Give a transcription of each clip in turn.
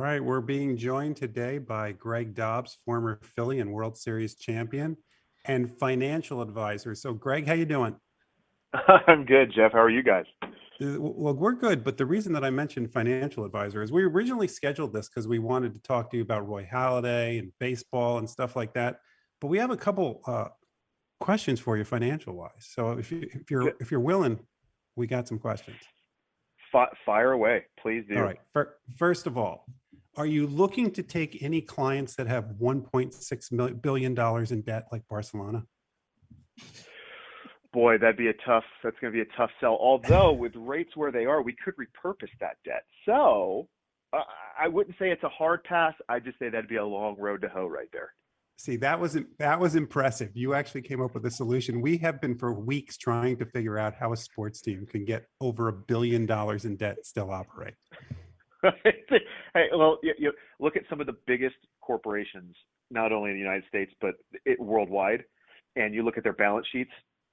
right, we're being joined today by Greg Dobbs, former Philly and World Series champion and financial advisor. So, Greg, how you doing? I'm good, Jeff. How are you guys? Well, we're good, but the reason that I mentioned financial advisor is we originally scheduled this because we wanted to talk to you about Roy Halladay and baseball and stuff like that. But we have a couple questions for you financial wise. So, Good. if you're willing, we got some questions. Fire away, please All do. right. First of all, are you looking to take any clients that have $1.6 billion in debt like Barcelona? Boy, that's going to be a tough sell. Although with rates where they are, we could repurpose that debt. So I wouldn't say it's a hard pass. I'd just say that'd be a long road to hoe right there. See, that was impressive. You actually came up with a solution. We have been for weeks trying to figure out how a sports team can get over $1 billion in debt and still operate. Hey, well, you look at some of the biggest corporations, not only in the United States, but worldwide, and you look at their balance sheets.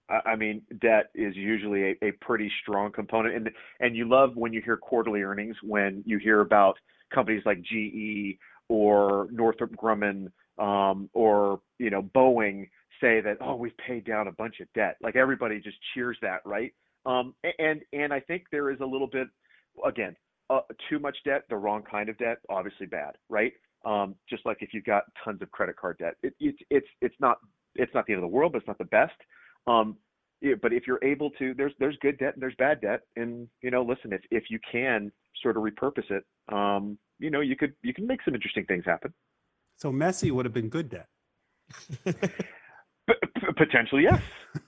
I mean, debt is usually a pretty strong component. And you love when you hear quarterly earnings, when you hear about companies like GE or Northrop Grumman or, Boeing say that, oh, we've paid down a bunch of debt. Like everybody just cheers that, right? And I think there is a little bit, again, too much debt, the wrong kind of debt, obviously bad, right? Just like if you've got tons of credit card debt, it's not the end of the world, but it's not the best. But if you're able to, there's good debt and there's bad debt, and listen, if you can sort of repurpose it, you can make some interesting things happen. So Messi would have been good debt. Potentially, yes.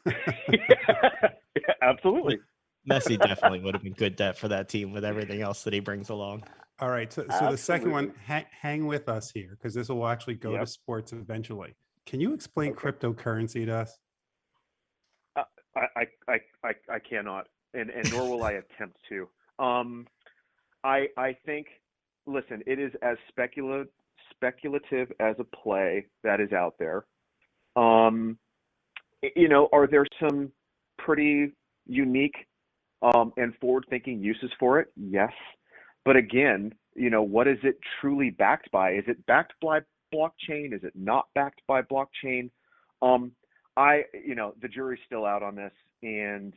Yeah, absolutely. Messi definitely would have been good debt for that team with everything else that he brings along. All right. So the second one, hang with us here because this will actually go to sports eventually. Can you explain cryptocurrency to us? I cannot, and nor will I attempt to. I think, listen, it is as speculative as a play that is out there. Are there some pretty unique and forward-thinking uses for it? Yes, but again, what is it truly backed by? Is it backed by blockchain? Is it not backed by blockchain? The jury's still out on this, and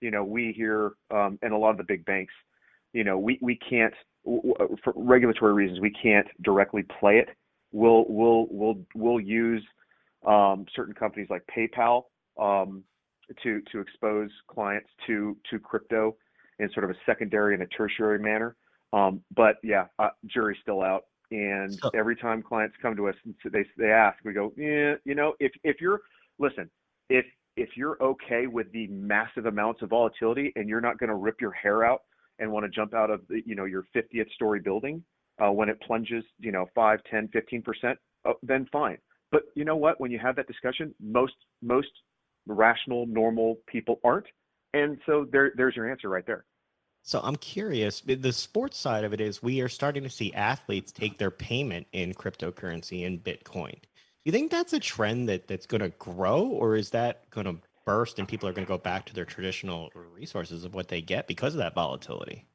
we hear, and a lot of the big banks, we can't, for regulatory reasons, we can't directly play it. We'll use certain companies like PayPal to expose clients to crypto in sort of a secondary and a tertiary manner. But yeah, jury's still out. And every time clients come to us and they ask, we go, yeah, if you're okay with the massive amounts of volatility and you're not going to rip your hair out and want to jump out of your 50th story building when it plunges 5, 10, 15%, then fine. But you know what? When you have that discussion, most rational, normal people aren't. And so there's your answer right there. So I'm curious, the sports side of it is we are starting to see athletes take their payment in cryptocurrency in Bitcoin. You think that's a trend that's going to grow, or is that going to burst and people are going to go back to their traditional resources of what they get because of that volatility?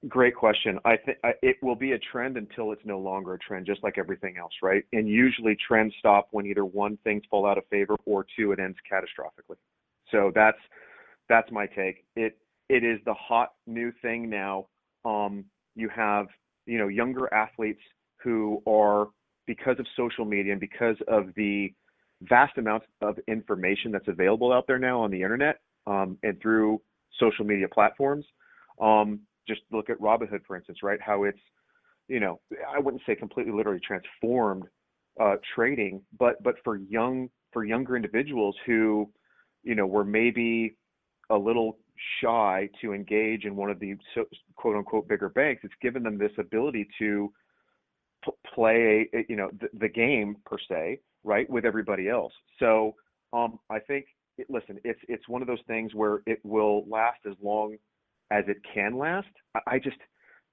Great question. I think it will be a trend until it's no longer a trend, just like everything else, right? And usually trends stop when either one, things fall out of favor, or two, it ends catastrophically. So that's my take. It is the hot new thing now. You have younger athletes who are, because of social media and because of the vast amounts of information that's available out there now on the internet and through social media platforms. Just look at Robinhood, for instance, right? How it's, I wouldn't say completely literally transformed trading, but for younger individuals who, were maybe a little shy to engage in one of the quote unquote bigger banks, it's given them this ability to play, the game per se, right, with everybody else. So I think, it's one of those things where it will last as long as it can last. I just,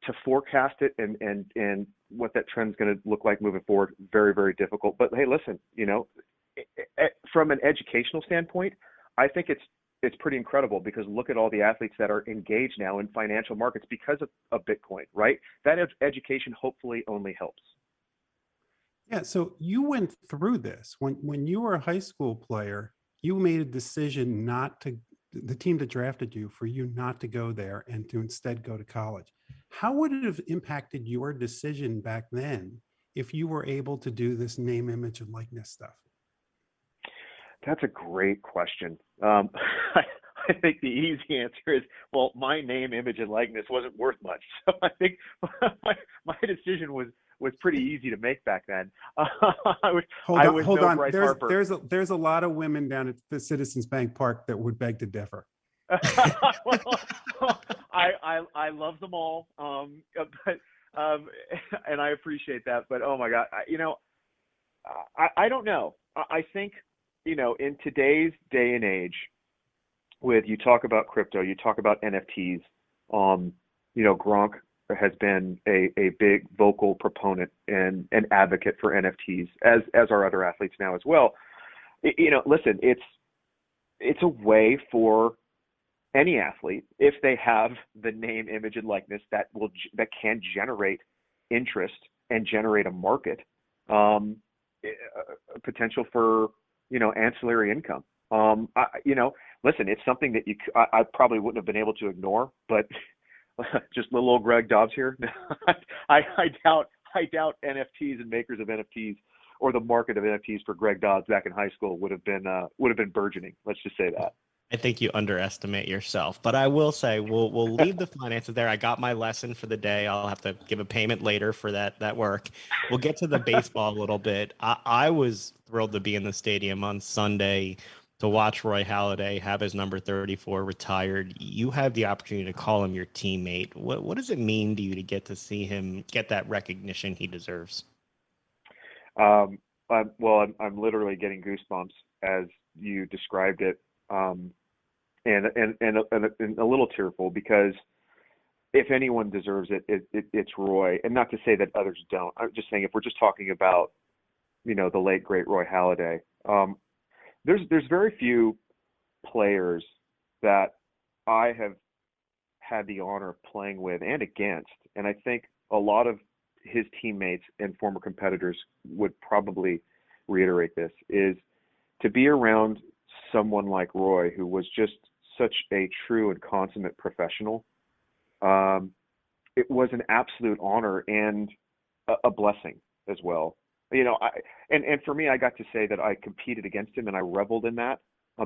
to forecast it and what that trend's going to look like moving forward, very, very difficult. But hey, listen, from an educational standpoint, I think it's pretty incredible because look at all the athletes that are engaged now in financial markets because of Bitcoin, right? That education hopefully only helps. Yeah, so you went through this when you were a high school player. You made a decision not to, the team that drafted you, for you not to go there and to instead go to college. How would it have impacted your decision back then if you were able to do this name, image, and likeness stuff? That's a great question. I think the easy answer is, well, my name, image, and likeness wasn't worth much. So I think my decision was pretty easy to make back then. Hold on. Bryce Harper. There's a lot of women down at the Citizens Bank Park that would beg to differ. Well, I love them all, but and I appreciate that. But oh my God, I don't know. I think in today's day and age, with you talk about crypto, you talk about NFTs. Gronk has been a big vocal proponent and an advocate for NFTs, as are other athletes now as well. Listen, it's a way for any athlete, if they have the name, image, and likeness that can generate interest and generate a market, potential for ancillary income. Listen, it's something that I probably wouldn't have been able to ignore, but just little old Greg Dobbs here. I doubt NFTs and makers of NFTs or the market of NFTs for Greg Dobbs back in high school would have been burgeoning. Let's just say that. I think you underestimate yourself, but I will say we'll leave the finances there. I got my lesson for the day. I'll have to give a payment later for that work. We'll get to the baseball a little bit. I was thrilled to be in the stadium on Sunday to watch Roy Halladay have his number 34 retired. You had the opportunity to call him your teammate. What does it mean to you to get to see him get that recognition he deserves? I'm literally getting goosebumps as you described it. And a little tearful, because if anyone deserves it, it's Roy. And not to say that others don't. I'm just saying, if we're just talking about, the late great Roy Halladay, there's very few players that I have had the honor of playing with and against, and I think a lot of his teammates and former competitors would probably reiterate this, is to be around someone like Roy, who was just such a true and consummate professional. It was an absolute honor and a blessing as well. And for me, I got to say that I competed against him and I reveled in that,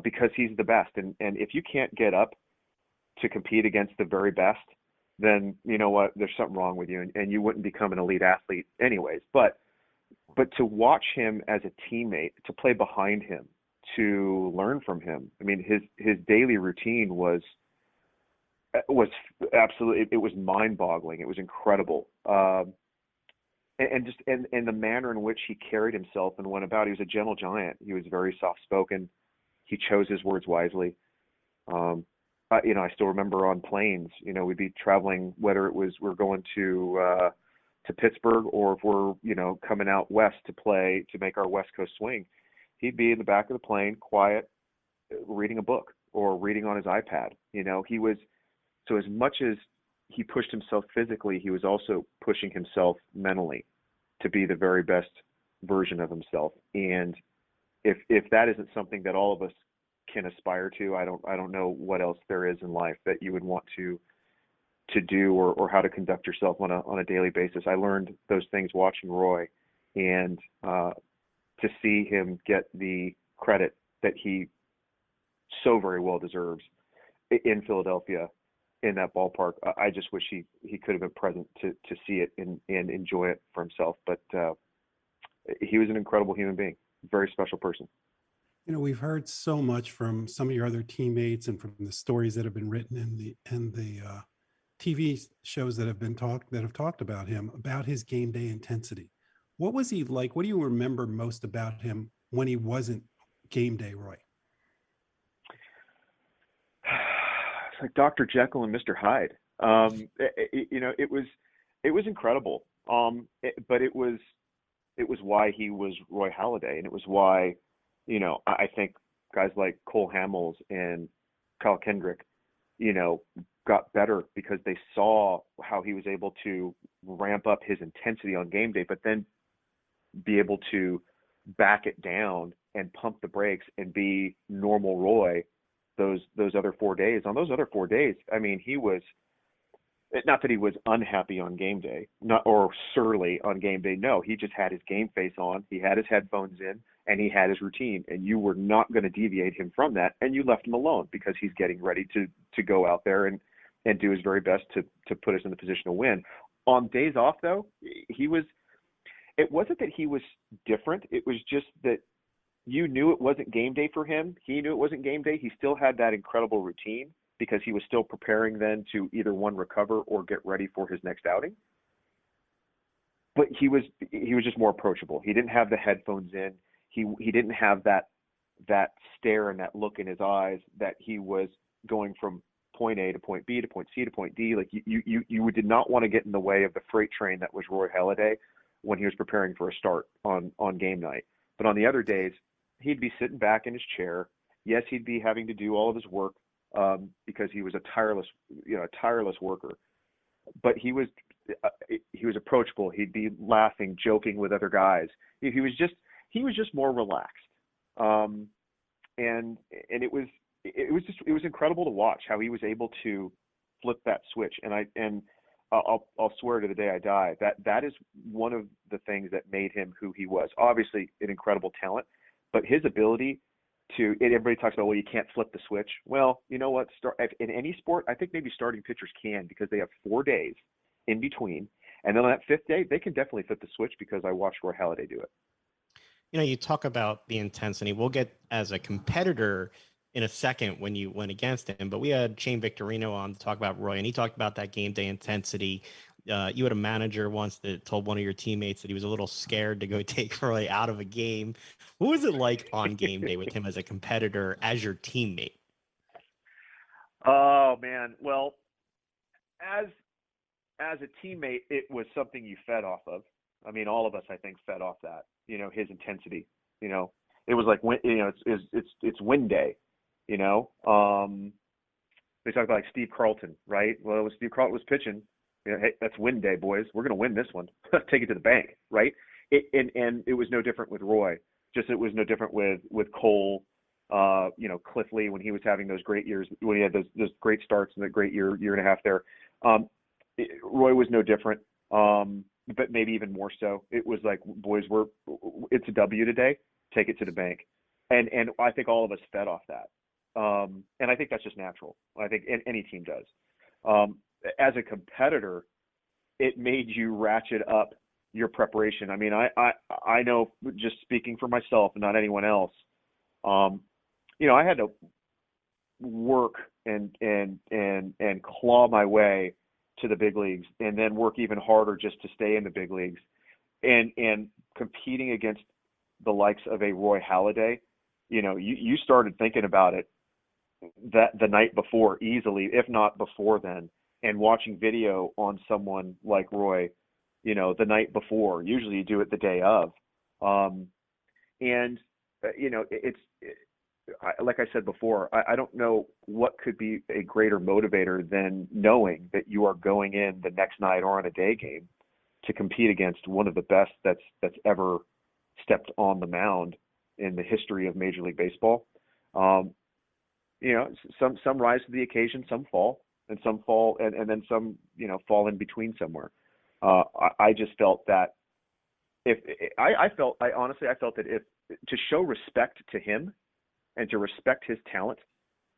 because he's the best. And if you can't get up to compete against the very best, then you know what, there's something wrong with you, and you wouldn't become an elite athlete anyways. But to watch him as a teammate, to play behind him, to learn from him. I mean, his daily routine was absolutely, it was mind-boggling. It was incredible. And the manner in which he carried himself and went about. He was a gentle giant. He was very soft-spoken. He chose his words wisely. I still remember on planes, we'd be traveling, whether it was we're going to Pittsburgh, or if we're, coming out west to make our West Coast swing. He'd be in the back of the plane, quiet, reading a book or reading on his iPad. He was, so as much as he pushed himself physically, he was also pushing himself mentally to be the very best version of himself. And if that isn't something that all of us can aspire to, I don't know what else there is in life that you would want to do, or how to conduct yourself on a daily basis. I learned those things watching Roy, and to see him get the credit that he so very well deserves in Philadelphia, in that ballpark. I just wish he could have been present to see it and enjoy it for himself. But he was an incredible human being, very special person. We've heard so much from some of your other teammates and from the stories that have been written in the TV shows that have talked about him, about his game day intensity. What was he like? What do you remember most about him when he wasn't game day Roy? It's like Dr. Jekyll and Mr. Hyde. It was incredible. But it was why he was Roy Halladay, and it was why, I think guys like Cole Hamels and Kyle Kendrick, got better because they saw how he was able to ramp up his intensity on game day, but then be able to back it down and pump the brakes and be normal Roy those other 4 days. On those other 4 days, I mean, he was, not that he was unhappy on game day, not or surly on game day. No, he just had his game face on. He had his headphones in, and he had his routine. And you were not going to deviate him from that, and you left him alone because he's getting ready to go out there and do his very best to put us in the position to win. On days off, though, it wasn't that he was different. It was just that you knew it wasn't game day for him. He knew it wasn't game day. He still had that incredible routine because he was still preparing then to either one, recover or get ready for his next outing. But he was just more approachable. He didn't have the headphones in. He didn't have that stare and that look in his eyes that he was going from point A to point B to point C to point D. Like you did not want to get in the way of the freight train that was Roy Halladay when he was preparing for a start on game night. But on the other days, he'd be sitting back in his chair. Yes, he'd be having to do all of his work because he was a tireless worker. But he was approachable. He'd be laughing, joking with other guys. He was just more relaxed. And it was incredible to watch how he was able to flip that switch. And I'll swear to the day I die that is one of the things that made him who he was. Obviously, an incredible talent, but his ability to. Everybody talks about, well, you can't flip the switch. Well, you know what? In any sport, I think maybe starting pitchers can, because they have 4 days in between, and then on that 5th day, they can definitely flip the switch, because I watched Roy Halladay do it. You talk about the intensity. We'll get as a competitor in a second when you went against him, but we had Shane Victorino on to talk about Roy, and he talked about that game day intensity. You had a manager once that told one of your teammates that he was a little scared to go take Roy out of a game. What was it like on game day with him as a competitor, as your teammate? Oh man, well, as a teammate, it was something you fed off of. I mean, all of us, I think, fed off that. His intensity. It was like it's win day. They talk about like Steve Carlton, right? Well, when Steve Carlton was pitching, hey, that's win day, boys. We're going to win this one. Take it to the bank, right? And it was no different with Roy. Just it was no different with Cole. Cliff Lee, when he was having those great years, when he had those great starts and that great year and a half there. Roy was no different, but maybe even more so. It was like, boys, it's a W today. Take it to the bank. And I think all of us fed off that. And I think that's just natural. I think any team does. As a competitor, it made you ratchet up your preparation. I mean, I know, just speaking for myself and not anyone else, I had to work and claw my way to the big leagues, and then work even harder just to stay in the big leagues, and competing against the likes of a Roy Halladay. You started thinking about it that the night before, easily, if not before then, and watching video on someone like Roy, the night before. Usually you do it the day of. Like I said before, I don't know what could be a greater motivator than knowing that you are going in the next night or on a day game to compete against one of the best that's ever stepped on the mound in the history of Major League Baseball. Some rise to the occasion, some fall, and some fall, and then some, fall in between somewhere. I just felt that I felt that if to show respect to him and to respect his talent,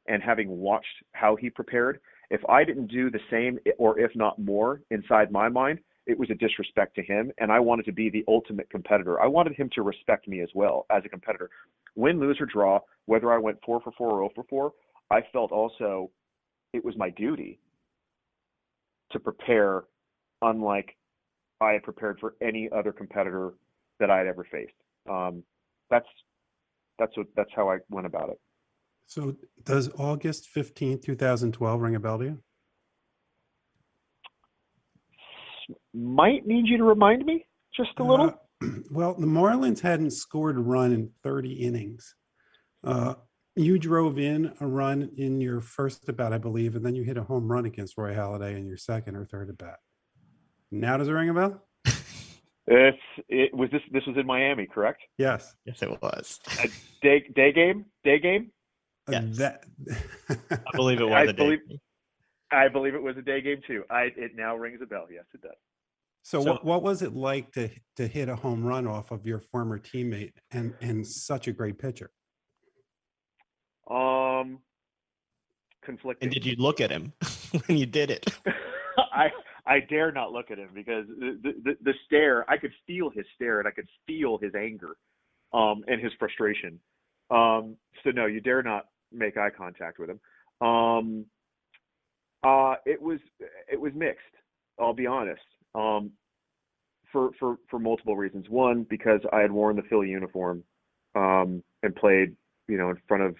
and having watched how he prepared, if I didn't do the same, or if not more, inside my mind, it was a disrespect to him, and I wanted to be the ultimate competitor. I wanted him to respect me as well as a competitor. Win, lose, or draw, whether I went 4 for 4 or 0 for 4, I felt also it was my duty to prepare unlike I had prepared for any other competitor that I had ever faced. That's how I went about it. So does August 15th, 2012 ring a bell to you? Might need you to remind me just a little. Well, the Marlins hadn't scored a run in 30 innings. You drove in a run in your first at bat, I believe, and then you hit a home run against Roy Halladay in your second or third at bat. Now does it ring a bell? It was this was in Miami, correct? Yes. Yes, it was. A day game? Yes. That I believe it was a day. I believe it was a day game too. It now rings a bell. Yes, it does. So what was it like to hit a home run off of your former teammate and such a great pitcher? Conflicting. And did you look at him when you did it? I dare not look at him because the stare, I could feel his stare and I could feel his anger, and his frustration. So no, you dare not make eye contact with him. It was mixed. I'll be honest. For multiple reasons. One, because I had worn the Philly uniform, and played, in front of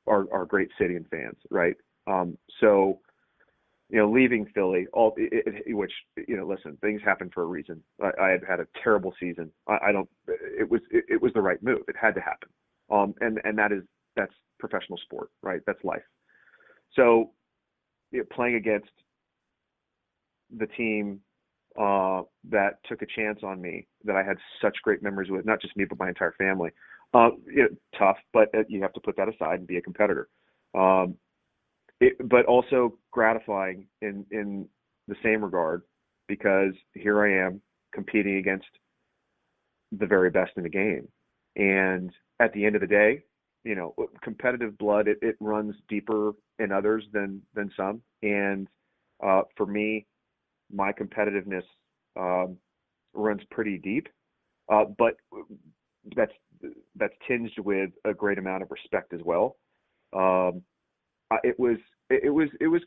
our great city and fans, right? So, leaving Philly, which, listen, things happen for a reason. I had a terrible season. It was the right move. It had to happen. And that's professional sport, right? That's life. So, playing against the team that took a chance on me, that I had such great memories with, not just me, but my entire family. Tough, but you have to put that aside and be a competitor. But also gratifying in the same regard, because here I am competing against the very best in the game. And at the end of the day, competitive blood, it runs deeper in others than some. And for me, my competitiveness runs pretty deep, but that's tinged with a great amount of respect as well. It was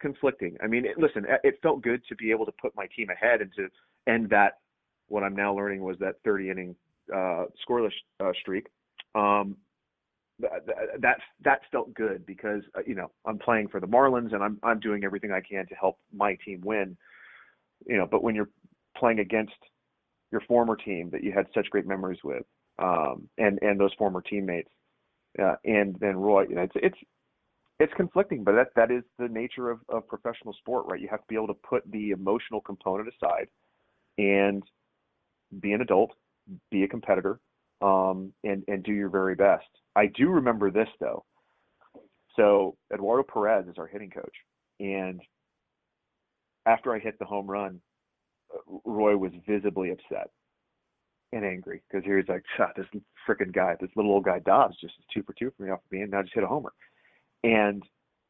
conflicting. I mean, listen, it felt good to be able to put my team ahead and to end that. What I'm now learning was that 30 inning scoreless streak. That felt good because I'm playing for the Marlins and I'm doing everything I can to help my team win. But when you're playing against your former team that you had such great memories with, and those former teammates, and then Roy, it's conflicting, but that is the nature of professional sport, right? You have to be able to put the emotional component aside and be an adult, be a competitor, and do your very best. I do remember this though. So Eduardo Perez is our hitting coach, and after I hit the home run, Roy was visibly upset and angry because he was like, this freaking guy, this little old guy Dobbs just is 2 for 2 for me off of me, and now just hit a homer. And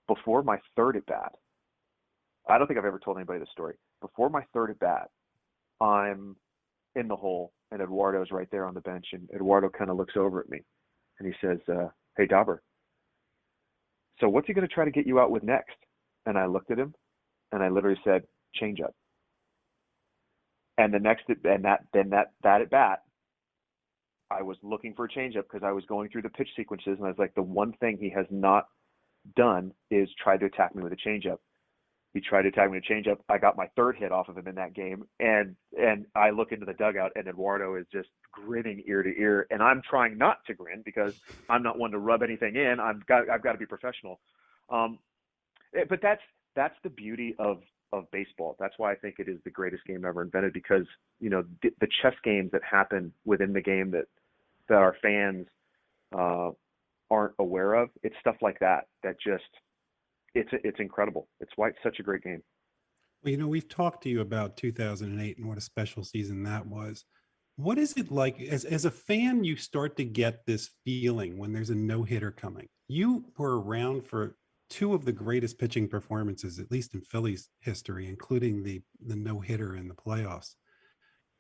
before my third at bat, I don't think I've ever told anybody this story. Before my third at bat, I'm in the hole, and Eduardo's right there on the bench, and Eduardo kind of looks over at me, and he says, "Hey, Dauber, so what's he going to try to get you out with next?" And I looked at him, and I literally said, "Change up." And that at bat, I was looking for a changeup because I was going through the pitch sequences, and I was like, the one thing he has not done is try to attack me with a changeup. He tried to attack me with a changeup. I got my third hit off of him in that game, and I look into the dugout, and Eduardo is just grinning ear to ear, and I'm trying not to grin because I'm not one to rub anything in. I've got to be professional. But that's the beauty of baseball. That's why I think it is the greatest game ever invented, because the chess games that happen within the game that our fans aren't aware of, it's stuff like that just it's incredible. It's why it's such a great game. Well, we've talked to you about 2008 and what a special season that was. What is it like as a fan? You start to get this feeling when there's a no-hitter coming. You were around for two of the greatest pitching performances, at least in Phillies history, including the no-hitter in the playoffs.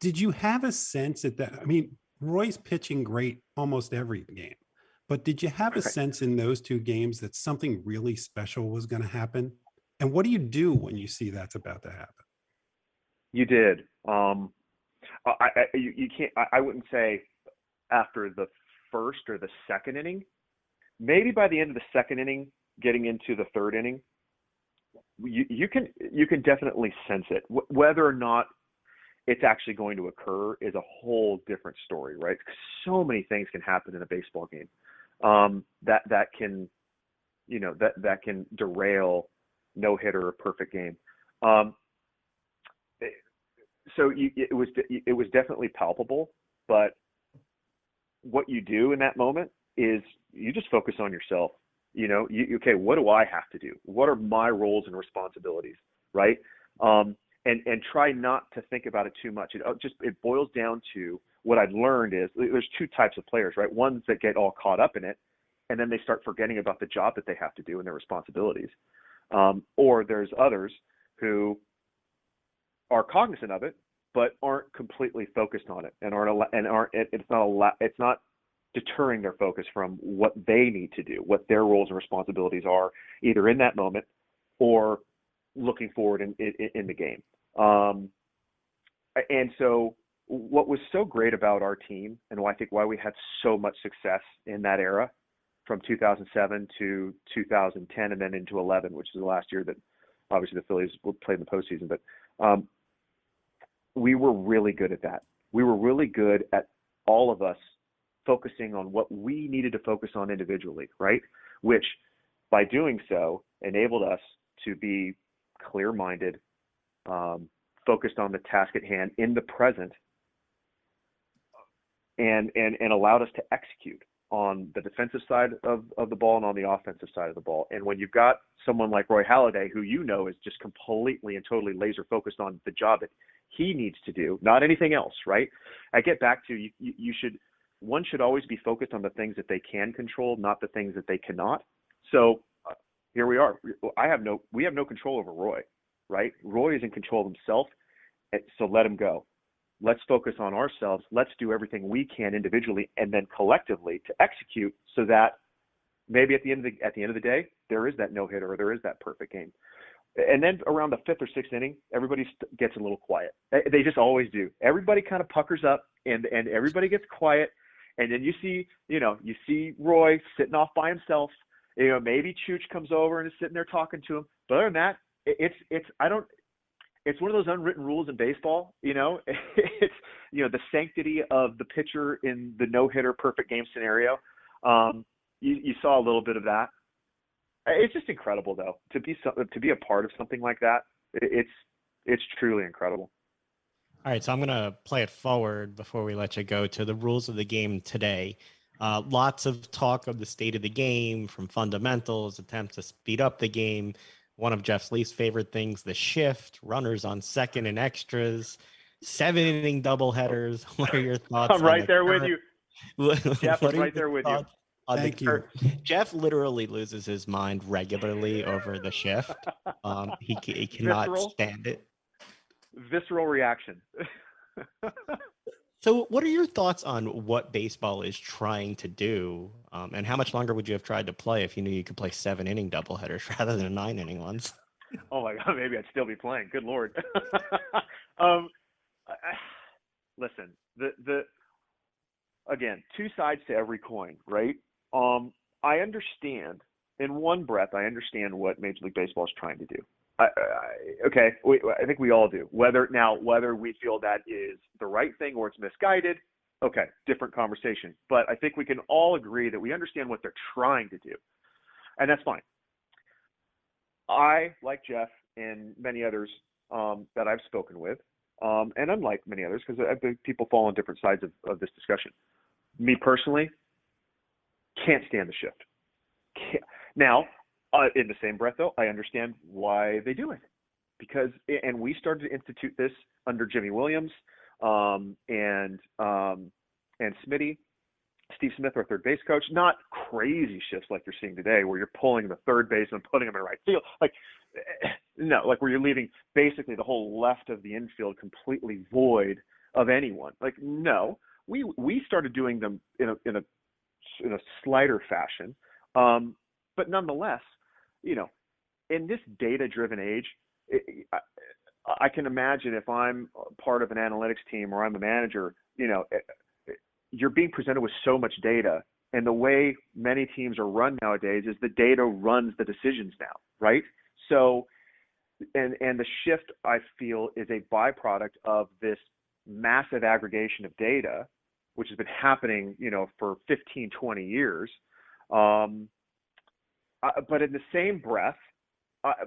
Did you have a sense that I mean, Roy's pitching great almost every game, but did you have a sense in those two games that something really special was going to happen? And what do you do when you see that's about to happen? You did. You can't. I wouldn't say after the first or the second inning. Maybe by the end of the second inning, getting into the third inning, you can definitely sense it. Whether or not it's actually going to occur is a whole different story, right? So many things can happen in a baseball game that can that can derail no hitter or perfect game. So it was definitely palpable, but what you do in that moment is you just focus on yourself. Okay, what do I have to do? What are my roles and responsibilities, right? And try not to think about it too much. It boils down to what I've learned is there's two types of players, right? Ones that get all caught up in it, and then they start forgetting about the job that they have to do and their responsibilities. Or there's others who are cognizant of it, but aren't completely focused on it, and it's not deterring their focus from what they need to do, what their roles and responsibilities are, either in that moment or looking forward in the game. And so what was so great about our team, and I think why we had so much success in that era from 2007 to 2010 and then into 11, which is the last year that obviously the Phillies played in the postseason, but we were really good at that. We were really good at all of us focusing on what we needed to focus on individually, right? Which by doing so enabled us to be clear-minded, focused on the task at hand in the present, and allowed us to execute on the defensive side of the ball and on the offensive side of the ball. And when you've got someone like Roy Halladay, who is just completely and totally laser focused on the job that he needs to do, not anything else, right? I get back to one should always be focused on the things that they can control, not the things that they cannot. So here we are. We have no control over Roy, right? Roy is in control of himself, so let him go. Let's focus on ourselves. Let's do everything we can individually and then collectively to execute, so that maybe at the end of the day, there is that no hitter or there is that perfect game. And then around the fifth or sixth inning, everybody gets a little quiet. They just always do. Everybody kind of puckers up and everybody gets quiet. And then you see Roy sitting off by himself. Maybe Chooch comes over and is sitting there talking to him. But other than that, it's one of those unwritten rules in baseball. It's the sanctity of the pitcher in the no-hitter perfect game scenario. You saw a little bit of that. It's just incredible, though, to be a part of something like that. It's truly incredible. All right, so I'm going to play it forward before we let you go to the rules of the game today. Lots of talk of the state of the game, from fundamentals, attempts to speed up the game. One of Jeff's least favorite things, the shift, runners on second and extras, 7-inning doubleheaders. What are your thoughts? I'm right there with you, Jeff. I'm right there with you. Thank you. Jeff literally loses his mind regularly over the shift. He cannot stand it. Visceral reaction. So what are your thoughts on what baseball is trying to do? And how much longer would you have tried to play if you knew you could play 7-inning doubleheaders rather than 9-inning ones? Oh my God, maybe I'd still be playing. Good Lord. Listen, again, two sides to every coin, right? I understand, in one breath, I understand what Major League Baseball is trying to do. Okay, I think we all do. Whether we feel that is the right thing or it's misguided, okay, different conversation. But I think we can all agree that we understand what they're trying to do, and that's fine. I, like Jeff and many others that I've spoken with, and unlike many others, because people fall on different sides of this discussion. Me personally, can't stand the shift. Now, in the same breath, though, I understand why they do it, and we started to institute this under Jimmy Williams and Smitty, Steve Smith, our third base coach. Not crazy shifts like you're seeing today, where you're pulling the third baseman and putting him in right field. Where you're leaving basically the whole left of the infield completely void of anyone. No, we started doing them in a slighter fashion, but nonetheless, in this data-driven age, I can imagine if I'm part of an analytics team or I'm a manager, you're being presented with so much data, and the way many teams are run nowadays is the data runs the decisions now, right? So, and the shift, I feel, is a byproduct of this massive aggregation of data, which has been happening, for 15, 20 years. but in the same breath,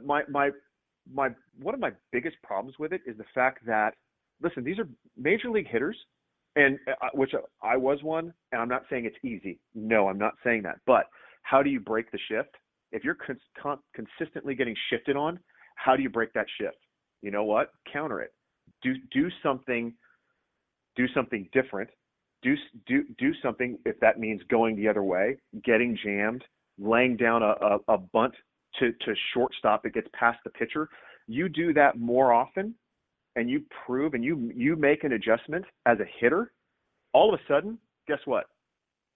my one of my biggest problems with it is the fact that, listen, these are major league hitters, and which I was one, and I'm not saying it's easy. No, I'm not saying that. But how do you break the shift? If you're consistently getting shifted on, how do you break that shift? You know what? Counter it. Do something different. Do something, if that means going the other way, getting jammed, laying down a bunt to shortstop that gets past the pitcher. You do that more often, and you prove and you make an adjustment as a hitter. All of a sudden, guess what?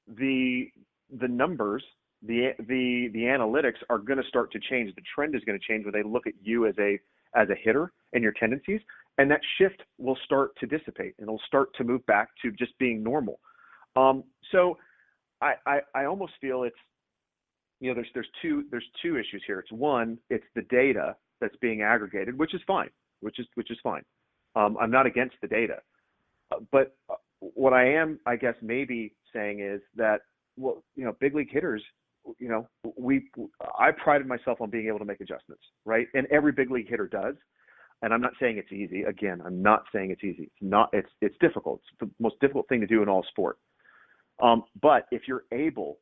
The numbers, the analytics are going to start to change. The trend is going to change when they look at you as a hitter and your tendencies, and that shift will start to dissipate and it'll start to move back to just being normal. So I almost feel it's, you know, there's two issues here. It's one, it's the data that's being aggregated, which is fine, which is fine. I'm not against the data, but what I am, I guess, maybe saying is that, well, you know, big league hitters, you know, I prided myself on being able to make adjustments, right? And every big league hitter does. And I'm not saying it's easy. Again, I'm not saying it's easy. It's difficult. It's the most difficult thing to do in all sport. But if you're able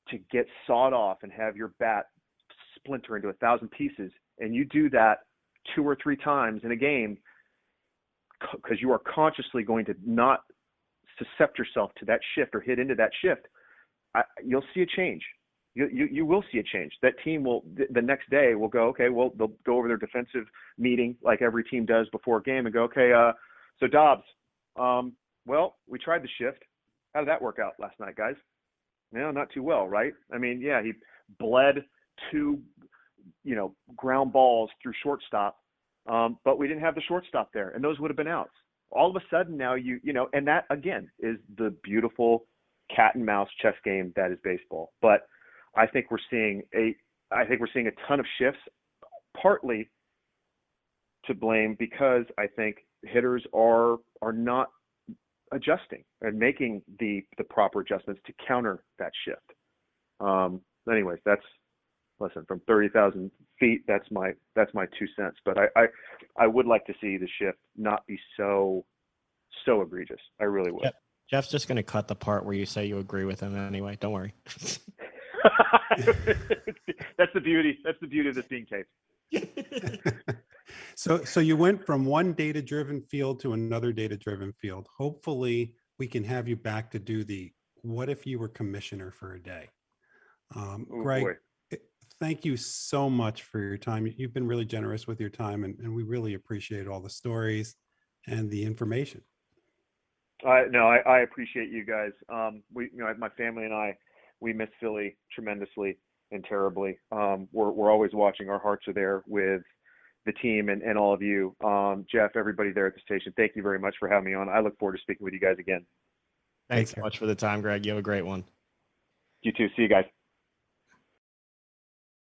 to get sawed off and have your bat splinter into 1,000 pieces, and you do that 2 or 3 times in a game, because you are consciously going to not suscept yourself to that shift or hit into that shift, you'll see a change. You will see a change. That team will, the next day, will go, okay, well, they'll go over their defensive meeting like every team does before a game and go, okay, so Dobbs, well, we tried the shift. How did that work out last night, guys? No, not too well, right? I mean, yeah, he bled 2, you know, ground balls through shortstop, but we didn't have the shortstop there, and those would have been outs. All of a sudden now you know, and that again is the beautiful cat and mouse chess game that is baseball. But I think we're seeing a ton of shifts, partly to blame because I think hitters are not adjusting and making the proper adjustments to counter that shift. Anyways, listen, from 30,000 feet, that's my 2 cents. But I would like to see the shift not be so egregious. I really would. Yep. Jeff's just going to cut the part where you say you agree with him anyway. Don't worry. That's the beauty. That's the beauty of this being taped. So you went from one data-driven field to another data-driven field. Hopefully we can have you back to do the what if you were commissioner for a day. Greg, boy. Thank you so much for your time. You've been really generous with your time, and we really appreciate all the stories and the information. No, I appreciate you guys. My family and I, we miss Philly tremendously and terribly. We're always watching. Our hearts are there with the team and all of you. Jeff, everybody there at the station, thank you very much for having me on. I look forward to speaking with you guys again. Thanks so much for the time, Greg. You have a great one. You too. See you guys.